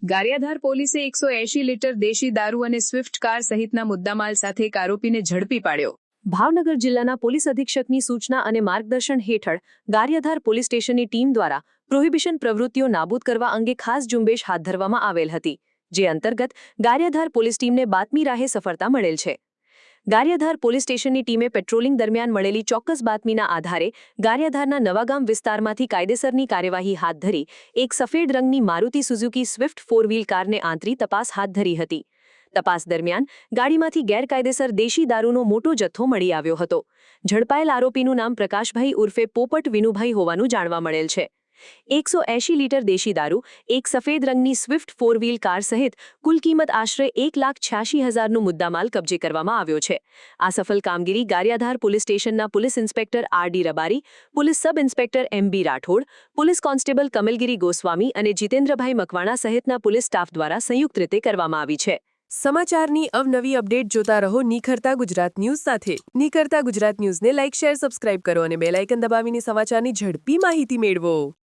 ગારિયાધાર પોલીસે 180 લીટર દેશી દારૂ અને સ્વિફ્ટ કાર સહિતના મુદ્દામાલ સાથે એક આરોપીને ઝડપી પાડ્યો। ભાવનગર જિલ્લાના પોલીસ અધિક્ષકની સૂચના અને માર્ગદર્શન હેઠળ ગારિયાધાર પોલીસ સ્ટેશનની ટીમ દ્વારા પ્રોહિબિશન પ્રવૃત્તિઓ નાબૂદ કરવા અંગે ખાસ ઝુંબેશ હાથ ધરવામાં આવેલ હતી, જે અંતર્ગત ગારિયાધાર પોલીસ ટીમને બાતમી રાહે સફળતા મળેલ છે। ગારિયાધાર પોલીસ સ્ટેશનની ટીમે પેટ્રોલિંગ દરમિયાન મળેલી ચોક્કસ બાતમીના આધારે ગારિયાધારના નવાગામ વિસ્તારમાંથી કાયદેસરની કાર્યવાહી હાથ ધરી એક સફેદ રંગની મારુતિ સુઝુકી સ્વિફ્ટ 4 વ્હીલ કારને આંતરી તપાસ હાથ ધરી હતી। તપાસ દરમિયાન ગાડીમાંથી ગેરકાયદેસર દેશી દારૂનો મોટો જથ્થો મળી આવ્યો હતો। ઝડપાયેલ આરોપીનું નામ પ્રકાશભાઈ ઉર્ફે પોપટ વિનુભાઈ હોવાનું જાણવા મળેલ છે। 180 લીટર દેશી દારૂ, એક સફેદ રંગની સ્વિફ્ટ 4 વ્હીલ કાર સહિત કુલ કિંમત આશરે 1,86,000નો મુદ્દામાલ કબજે કરવામાં આવ્યો છે। આ સફળ કામગીરી ગારિયાધાર પોલીસ સ્ટેશનના police inspector R D. Rabari, police sub inspector M B. Rathod, police constable Kamalgiri Goswami અને જીતેન્દ્રભાઈ મકવાણા સહિતના પોલીસ સ્ટાફ દ્વારા સંયુક્ત રીતે કરવામાં આવી છે। સમાચારની અવનવી અપડેટ જોતા રહો નિખરતા ગુજરાત ન્યૂઝ સાથે। નિખરતા ગુજરાત ન્યૂઝને લાઇક, શેર, સબસ્ક્રાઇબ કરો અને બેલ આઇકન દબાવીને સમાચારની ઝડપી માહિતી મેળવો।